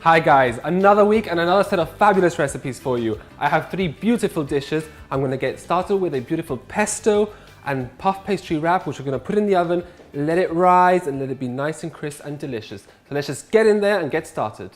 Hi guys, another week and another set of fabulous recipes for you. I have three beautiful dishes. I'm going to get started with a beautiful pesto and puff pastry wrap, which we're going to put in the oven, let it rise and let it be nice and crisp and delicious. So let's just get in there and get started.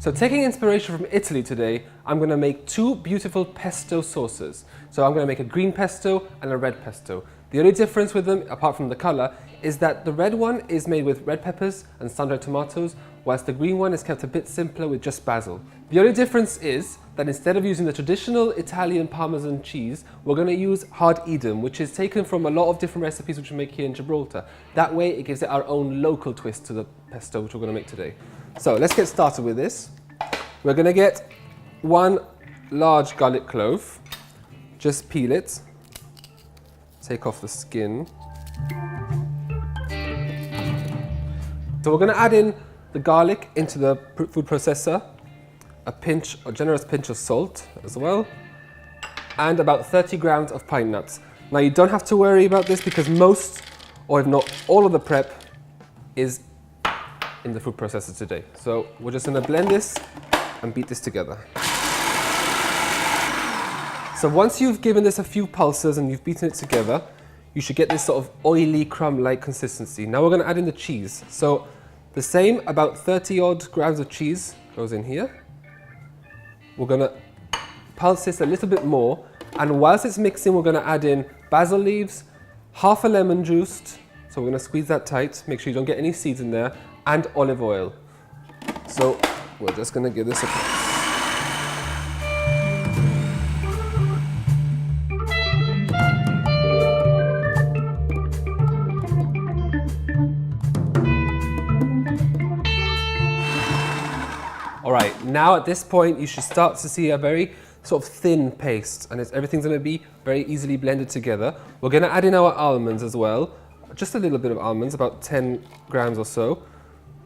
So taking inspiration from Italy today, I'm going to make two beautiful pesto sauces. So I'm going to make a green pesto and a red pesto. The only difference with them, apart from the color, is that the red one is made with red peppers and sun-dried tomatoes, whilst the green one is kept a bit simpler with just basil. The only difference is that instead of using the traditional Italian Parmesan cheese, we're going to use hard Edam, which is taken from a lot of different recipes which we make here in Gibraltar. That way it gives it our own local twist to the pesto which we're going to make today. So let's get started with this. We're going to get one large garlic clove, just peel it, take off the skin. So we're going to add in the garlic into the food processor, a generous pinch of salt as well, and about 30 grams of pine nuts. Now you don't have to worry about this because most, or if not all of the prep is in the food processor today. So we're just going to blend this and beat this together. So once you've given this a few pulses and you've beaten it together, you should get this sort of oily crumb-like consistency. Now we're going to add in the cheese. So the same, about 30 odd grams of cheese goes in here. We're going to pulse this a little bit more, and whilst it's mixing, we're going to add in basil leaves, half a lemon juiced, so we're going to squeeze that tight, make sure you don't get any seeds in there, and olive oil. So we're just going to give this a pulse. Alright, now at this point you should start to see a very sort of thin paste, and everything's going to be very easily blended together. We're going to add in our almonds as well, just a little bit of almonds, about 10 grams or so,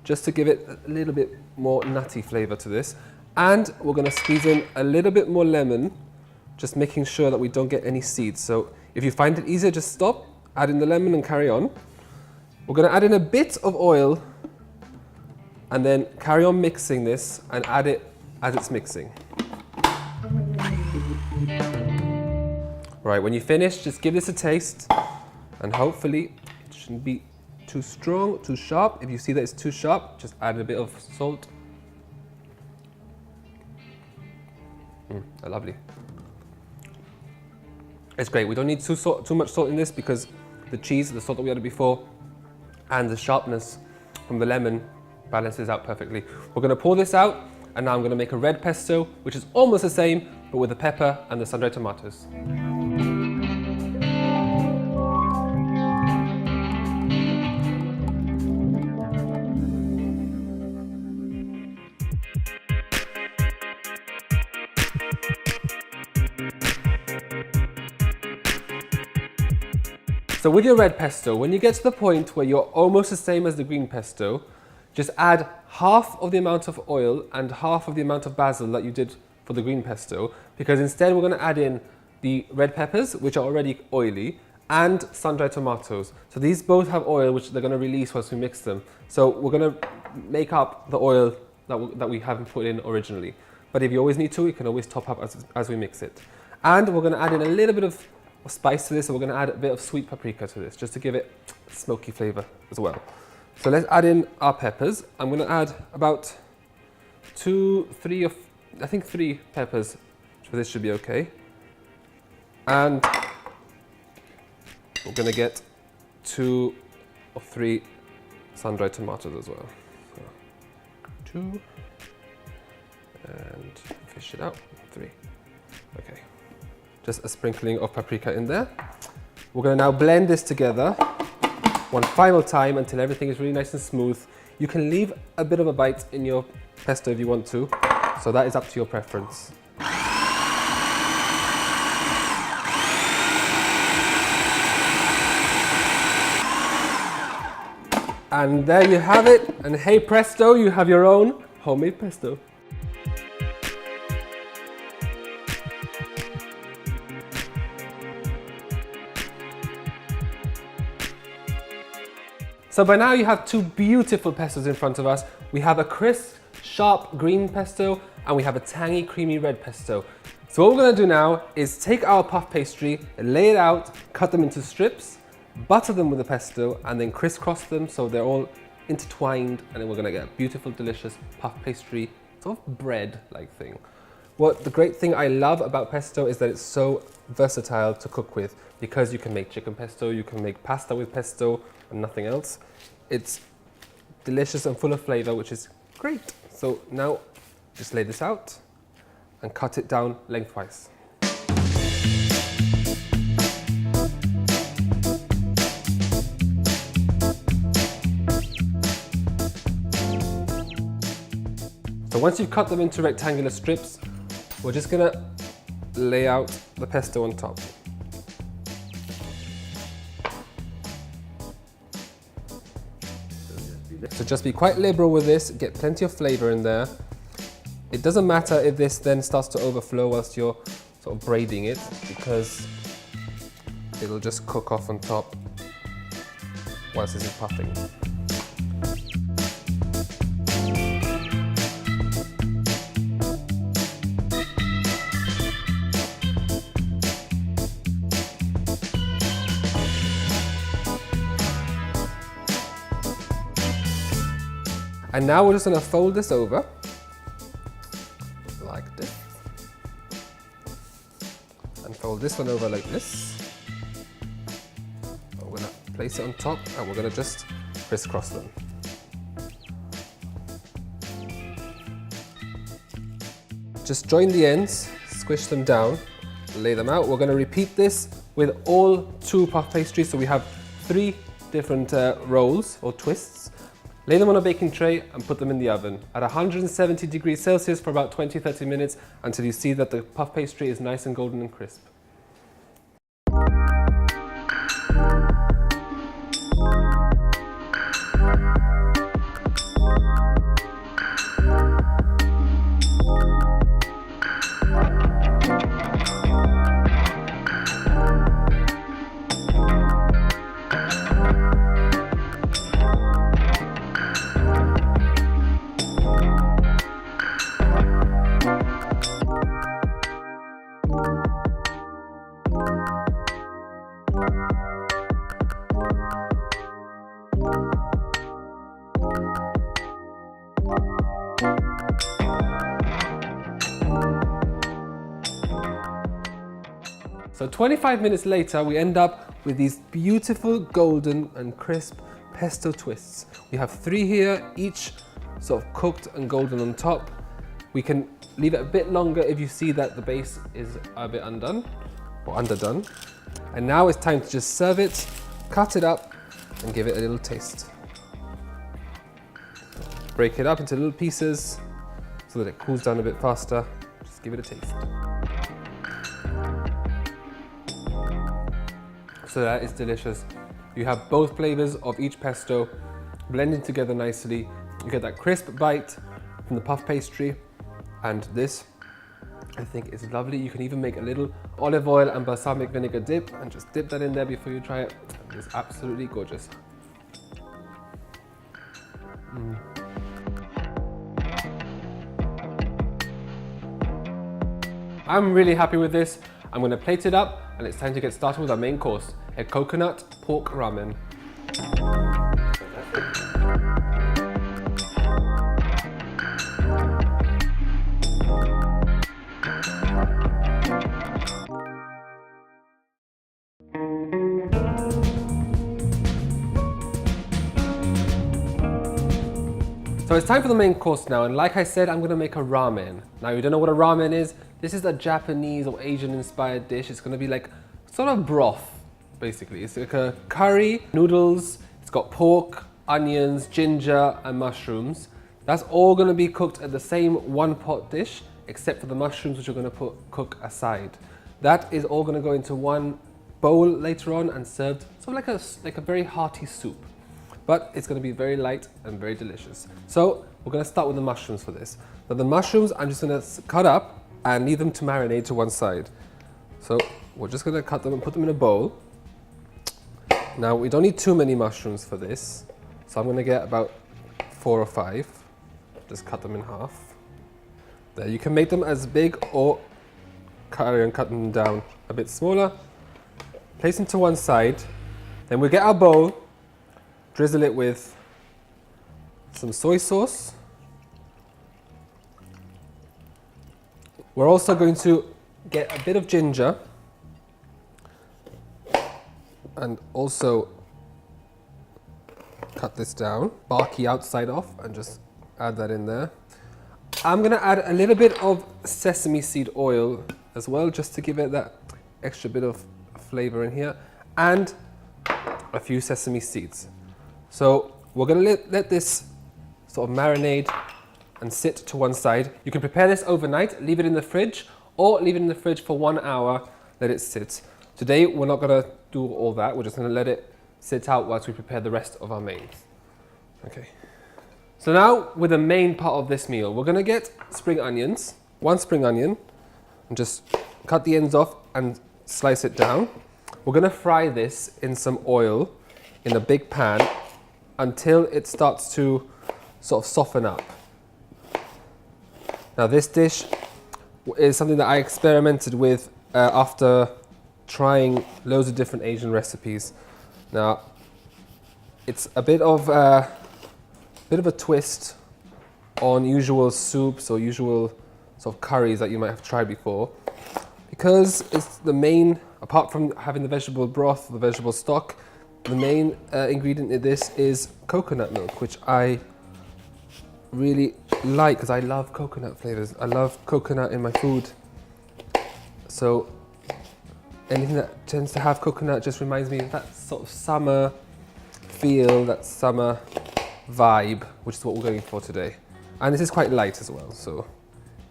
just to give it a little bit more nutty flavour to this. And we're going to squeeze in a little bit more lemon, just making sure that we don't get any seeds. So if you find it easier, just stop, add in the lemon and carry on. We're going to add in a bit of oil and then carry on mixing this and add it as it's mixing. Right, when you finish, just give this a taste, and hopefully it shouldn't be too strong, too sharp. If you see that it's too sharp, just add a bit of salt. Lovely. It's great. We don't need too much salt in this because the cheese, the salt that we added before, and the sharpness from the lemon balances out perfectly. We're going to pour this out, and now I'm going to make a red pesto, which is almost the same, but with the pepper and the sun-dried tomatoes. So with your red pesto, when you get to the point where you're almost the same as the green pesto, just add half of the amount of oil and half of the amount of basil that you did for the green pesto, because instead we're going to add in the red peppers, which are already oily, and sun-dried tomatoes. So these both have oil, which they're going to release once we mix them. So we're going to make up the oil that we haven't put in originally. But if you always need to, you can always top up as we mix it. And we're going to add in a little bit of spice to this, and we're going to add a bit of sweet paprika to this, just to give it smoky flavour as well. So let's add in our peppers. I'm going to add about three peppers, so this should be okay. And we're going to get 2 or 3 sun-dried tomatoes as well. So 2, and fish it out, 3. Okay. Just a sprinkling of paprika in there. We're going to now blend this together one final time until everything is really nice and smooth. You can leave a bit of a bite in your pesto if you want to, so that is up to your preference. And there you have it, and hey presto, you have your own homemade pesto. So by now you have two beautiful pestos in front of us. We have a crisp, sharp green pesto and we have a tangy, creamy red pesto. So what we're gonna do now is take our puff pastry, lay it out, cut them into strips, butter them with the pesto and then crisscross them so they're all intertwined, and then we're gonna get a beautiful, delicious puff pastry, sort of bread-like thing. What the great thing I love about pesto is that it's so versatile to cook with, because you can make chicken pesto, you can make pasta with pesto and nothing else. It's delicious and full of flavor, which is great. So now just lay this out and cut it down lengthwise. So once you've cut them into rectangular strips, we're just gonna lay out the pesto on top. So just be quite liberal with this, get plenty of flavor in there. It doesn't matter if this then starts to overflow whilst you're sort of braiding it, because it'll just cook off on top whilst this is puffing. And now we're just going to fold this over, like this, and fold this one over like this. We're going to place it on top and we're going to just crisscross them. Just join the ends, squish them down, lay them out. We're going to repeat this with all two puff pastries, so we have 3 different rolls or twists. Lay them on a baking tray and put them in the oven at 170 degrees Celsius for about 20-30 minutes until you see that the puff pastry is nice and golden and crisp. So 25 minutes later, we end up with these beautiful golden and crisp pesto twists. We have 3 here, each sort of cooked and golden on top. We can leave it a bit longer if you see that the base is a bit undone or underdone. And now it's time to just serve it, cut it up and give it a little taste. Break it up into little pieces so that it cools down a bit faster. Just give it a taste. So that is delicious. You have both flavors of each pesto blending together nicely. You get that crisp bite from the puff pastry, and this, I think, is lovely. You can even make a little olive oil and balsamic vinegar dip and just dip that in there before you try it. It's absolutely gorgeous. I'm really happy with this. I'm going to plate it up and it's time to get started with our main course, a coconut pork ramen. So it's time for the main course now, and like I said, I'm gonna make a ramen. Now, if you don't know what a ramen is, this is a Japanese or Asian inspired dish. It's gonna be like sort of broth, basically. It's like a curry, noodles, it's got pork, onions, ginger, and mushrooms. That's all gonna be cooked at the same one pot dish, except for the mushrooms, which we're gonna cook aside. That is all gonna go into one bowl later on and served sort of like a very hearty soup. But it's going to be very light and very delicious. So we're going to start with the mushrooms for this. Now the mushrooms, I'm just going to cut up and leave them to marinate to one side. So we're just going to cut them and put them in a bowl. Now we don't need too many mushrooms for this. So I'm gonna get about 4 or 5. Just cut them in half. There, you can make them as big or carry on cutting them down a bit smaller. Place them to one side. Then we'll get our bowl, drizzle it with some soy sauce. We're also going to get a bit of ginger and also cut this down, barky outside off, and just add that in there. I'm going to add a little bit of sesame seed oil as well, just to give it that extra bit of flavor in here, and a few sesame seeds. So we're going to let this sort of marinade and sit to one side. You can prepare this overnight, leave it in the fridge, or leave it in the fridge for 1 hour, let it sit. Today we're not going to do all that, we're just going to let it sit out whilst we prepare the rest of our mains. Okay. So now with the main part of this meal, we're going to get spring onions, 1 spring onion, and just cut the ends off and slice it down. We're going to fry this in some oil in a big pan until it starts to sort of soften up. Now this dish is something that I experimented with after trying loads of different Asian recipes. Now it's a bit of a twist on usual soups or usual sort of curries that you might have tried before, because it's the main, apart from having the vegetable broth, the vegetable stock, the main ingredient in this is coconut milk, which I really like because I love coconut flavors. I love coconut in my food. So anything that tends to have coconut just reminds me of that sort of summer feel, that summer vibe, which is what we're going for today. And this is quite light as well, so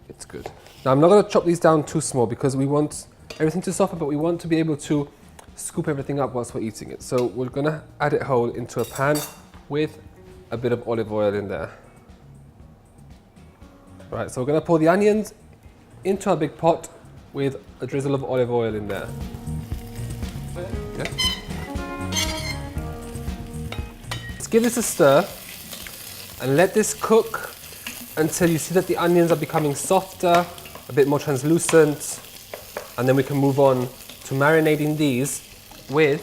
it's good. Now I'm not going to chop these down too small because we want everything to soften, but we want to be able to scoop everything up whilst we're eating it. So we're going to add it whole into a pan with a bit of olive oil in there. Right, so we're going to pour the onions into a big pot with a drizzle of olive oil in there. Okay. Let's give this a stir and let this cook until you see that the onions are becoming softer, a bit more translucent, and then we can move on to marinating these with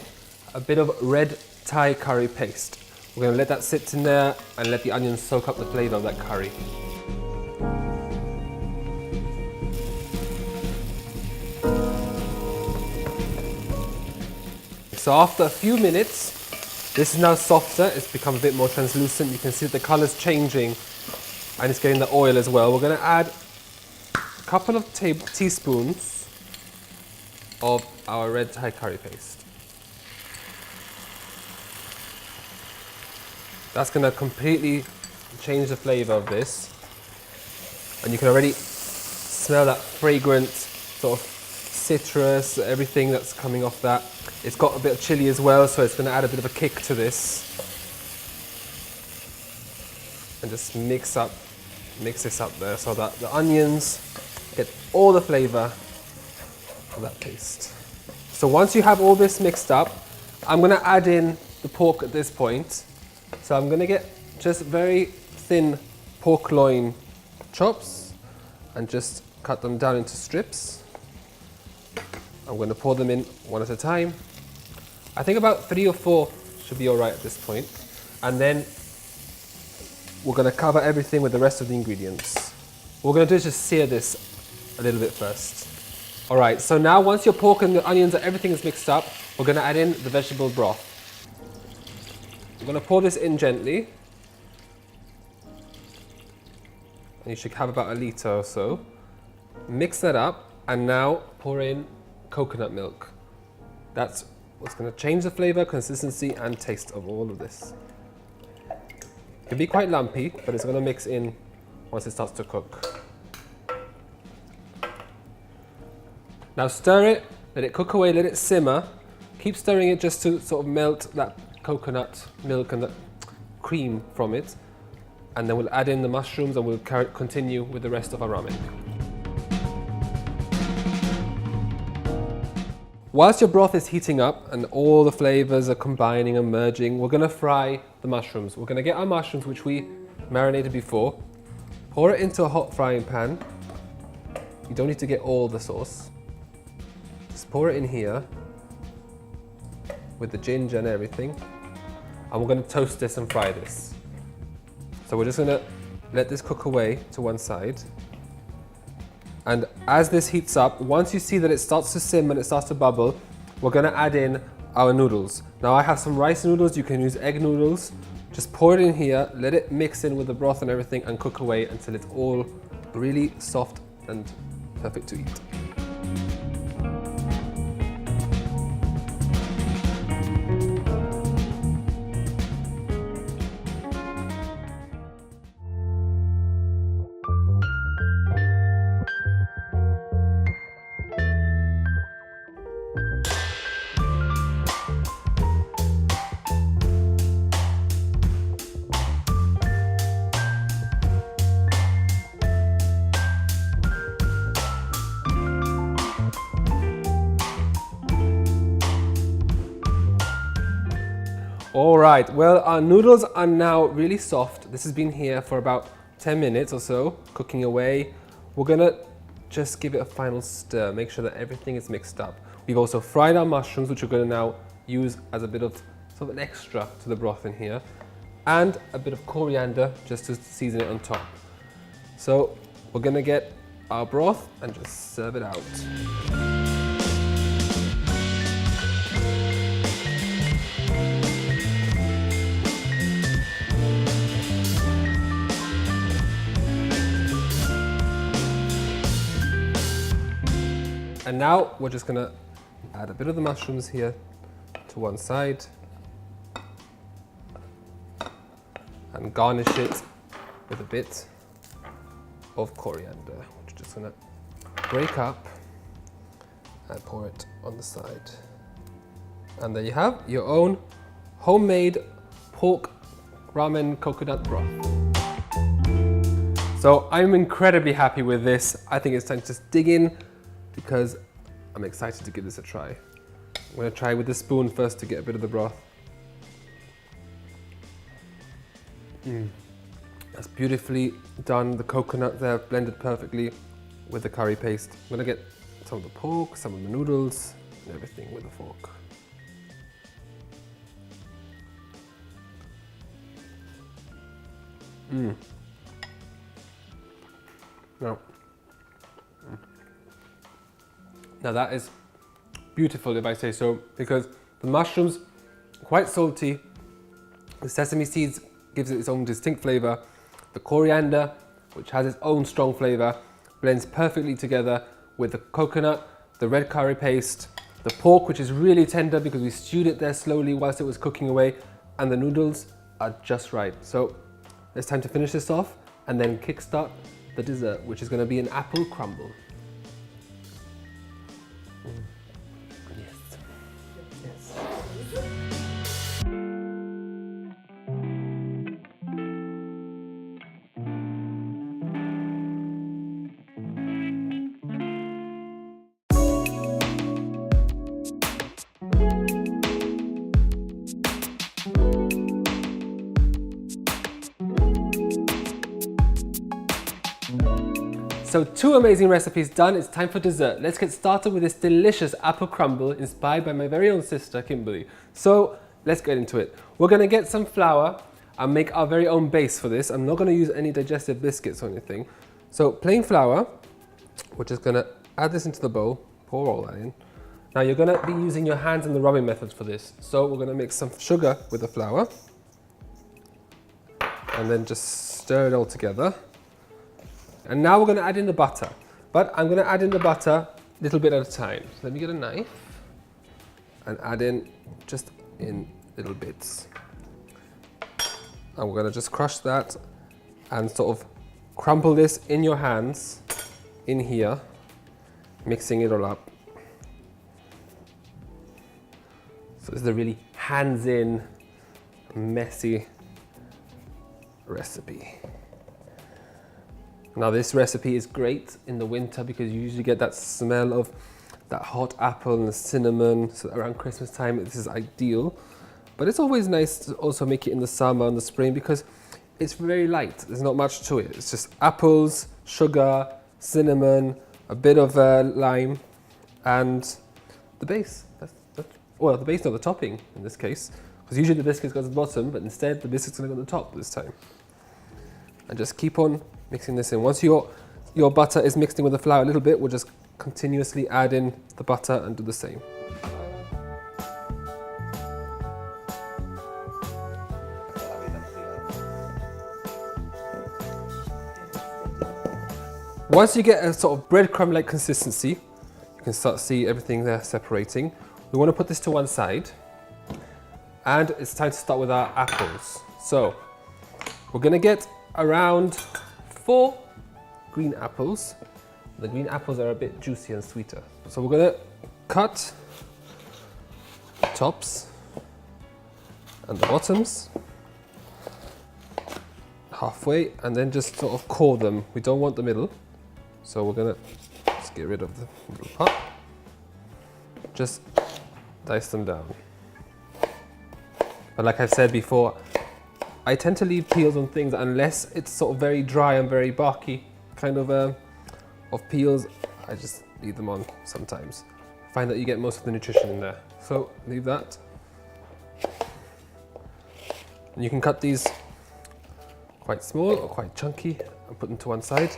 a bit of red Thai curry paste. We're going to let that sit in there and let the onions soak up the flavour of that curry. So after a few minutes, this is now softer, it's become a bit more translucent. You can see that the colour's changing and it's getting the oil as well. We're going to add a couple of teaspoons of our red Thai curry paste. That's going to completely change the flavour of this. And you can already smell that fragrant sort of citrus, everything that's coming off that. It's got a bit of chili as well, so it's going to add a bit of a kick to this. And just mix this up there so that the onions get all the flavour of that paste. So once you have all this mixed up, I'm going to add in the pork at this point. So I'm going to get just very thin pork loin chops and just cut them down into strips. I'm going to pour them in one at a time. I think about 3 or 4 should be all right at this point. And then we're going to cover everything with the rest of the ingredients. What we're going to do is just sear this a little bit first. All right, so now once your pork and the onions and everything is mixed up, we're going to add in the vegetable broth. I'm going to pour this in gently. And you should have about 1 litre or so. Mix that up and now pour in coconut milk. That's what's going to change the flavour, consistency and taste of all of this. It can be quite lumpy, but it's going to mix in once it starts to cook. Now stir it, let it cook away, let it simmer. Keep stirring it just to sort of melt that coconut milk and the cream from it. And then we'll add in the mushrooms and we'll continue with the rest of our ramen. Whilst your broth is heating up and all the flavours are combining and merging, we're going to fry the mushrooms. We're gonna get our mushrooms, which we marinated before, pour it into a hot frying pan. You don't need to get all the sauce. Just pour it in here with the ginger and everything. And we're gonna toast this and fry this. So we're just gonna let this cook away to one side. And as this heats up, once you see that it starts to simmer and it starts to bubble, we're gonna add in our noodles. Now I have some rice noodles, you can use egg noodles. Just pour it in here, let it mix in with the broth and everything and cook away until it's all really soft and perfect to eat. All right, well, our noodles are now really soft. This has been here for about 10 minutes or so, cooking away. We're gonna just give it a final stir, make sure that everything is mixed up. We've also fried our mushrooms, which we're gonna now use as a bit of sort of an extra to the broth in here, and a bit of coriander just to season it on top. So we're gonna get our broth and just serve it out. And now we're just gonna add a bit of the mushrooms here to one side and garnish it with a bit of coriander, which we're just gonna break up and pour it on the side. And there you have your own homemade pork ramen coconut broth. So I'm incredibly happy with this. I think it's time to just dig in, because I'm excited to give this a try. I'm gonna try with the spoon first to get a bit of the broth. That's beautifully done. The coconut there blended perfectly with the curry paste. I'm gonna get some of the pork, some of the noodles, and everything with a fork. Now that is beautiful, if I say so, because the mushrooms, quite salty, the sesame seeds gives it its own distinct flavor, the coriander, which has its own strong flavor, blends perfectly together with the coconut, the red curry paste, the pork, which is really tender because we stewed it there slowly whilst it was cooking away, and the noodles are just right. So it's time to finish this off and then kickstart the dessert, which is going to be an apple crumble. So 2 amazing recipes done, it's time for dessert. Let's get started with this delicious apple crumble inspired by my very own sister, Kimberly. So let's get into it. We're gonna get some flour and make our very own base for this. I'm not gonna use any digestive biscuits or anything. So plain flour, we're just gonna add this into the bowl, pour all that in. Now you're gonna be using your hands and the rubbing methods for this. So we're gonna mix some sugar with the flour and then just stir it all together. And now we're going to add in the butter, but I'm going to add in the butter a little bit at a time. So let me get a knife and add in just in little bits. And we're going to just crush that and sort of crumble this in your hands in here, mixing it all up. So this is a really hands-in, messy recipe. Now this recipe is great in the winter because you usually get that smell of that hot apple and the cinnamon. So around Christmas time, this is ideal. But it's always nice to also make it in the summer and the spring because it's very light. There's not much to it. It's just apples, sugar, cinnamon, a bit of lime, and the base. Well, the base, not the topping in this case, because usually the biscuit goes at the bottom, but instead the biscuit's going to go at the top this time. And just keep on mixing this in. Once your butter is mixed in with the flour a little bit, we'll just continuously add in the butter and do the same. Once you get a sort of breadcrumb-like consistency, you can start to see everything there separating. We want to put this to one side, and it's time to start with our apples. So we're going to get around 4 green apples. The green apples are a bit juicy and sweeter. So we're going to cut the tops and the bottoms halfway, and then just sort of core them. We don't want the middle. So we're gonna just get rid of the middle part. Just dice them down. But like I've said before, I tend to leave peels on things unless it's sort of very dry and very barky kind of peels. I just leave them on sometimes. Find that you get most of the nutrition in there. So leave that. And you can cut these quite small or quite chunky and put them to one side.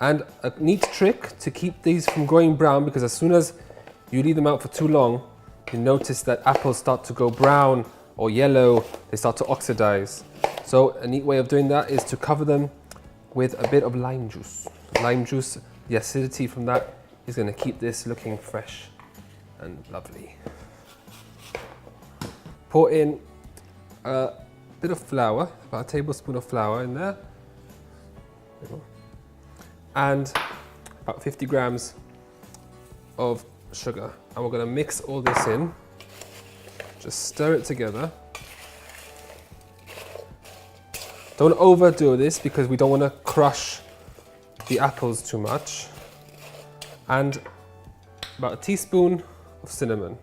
And a neat trick to keep these from going brown, because as soon as you leave them out for too long, you notice that apples start to go brown or yellow, they start to oxidize. So a neat way of doing that is to cover them with a bit of lime juice. Lime juice, the acidity from that is going to keep this looking fresh and lovely. Pour in a bit of flour, about a tablespoon of flour in there. And about 50 grams of sugar. And we're going to mix all this in. Just stir it together. Don't overdo this because we don't want to crush the apples too much. And about a teaspoon of cinnamon.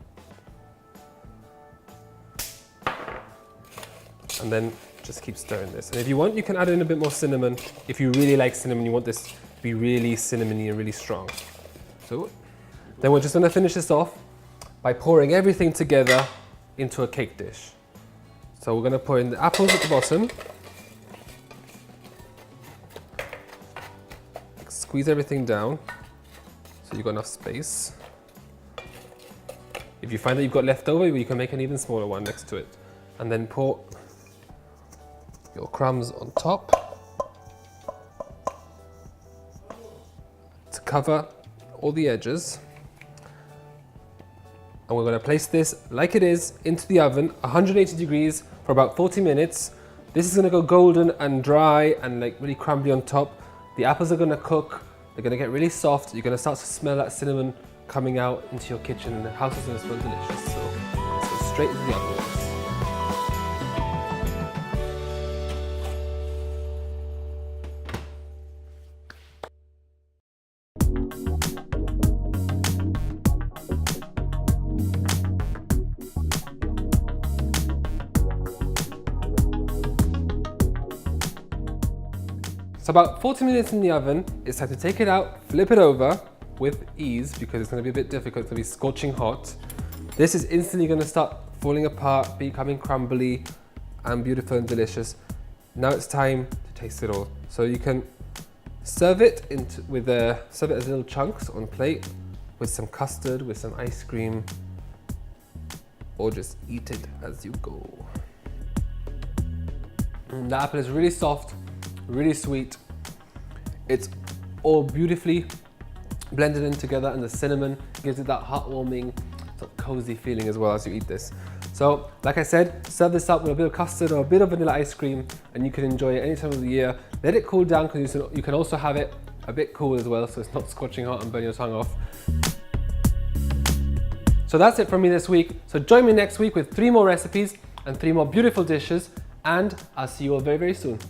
And then just keep stirring this. And if you want, you can add in a bit more cinnamon. If you really like cinnamon, you want this to be really cinnamony and really strong. So then we're just going to finish this off by pouring everything together into a cake dish. So we're going to pour in the apples at the bottom. Squeeze everything down so you've got enough space. If you find that you've got leftover, you can make an even smaller one next to it. And then pour your crumbs on top to cover all the edges. And we're going to place this like it is into the oven, 180 degrees for about 40 minutes. This is going to go golden and dry and like really crumbly on top. The apples are going to cook, they're going to get really soft. You're going to start to smell that cinnamon coming out into your kitchen and the house is going to smell delicious. So let's go straight into the oven. So about 40 minutes in the oven, it's time to take it out, flip it over with ease because it's going to be a bit difficult, it's going to be scorching hot. This is instantly going to start falling apart, becoming crumbly and beautiful and delicious. Now it's time to taste it all. So you can serve it serve it as little chunks on a plate with some custard, with some ice cream, or just eat it as you go. The apple is really soft, really sweet. It's all beautifully blended in together, and the cinnamon gives it that heartwarming, sort of cozy feeling as well as you eat this. So, like I said, serve this up with a bit of custard or a bit of vanilla ice cream, and you can enjoy it any time of the year. Let it cool down because you can also have it a bit cool as well, so it's not scorching hot and burn your tongue off. So that's it from me this week. So join me next week with 3 more recipes and 3 more beautiful dishes, and I'll see you all very, very soon.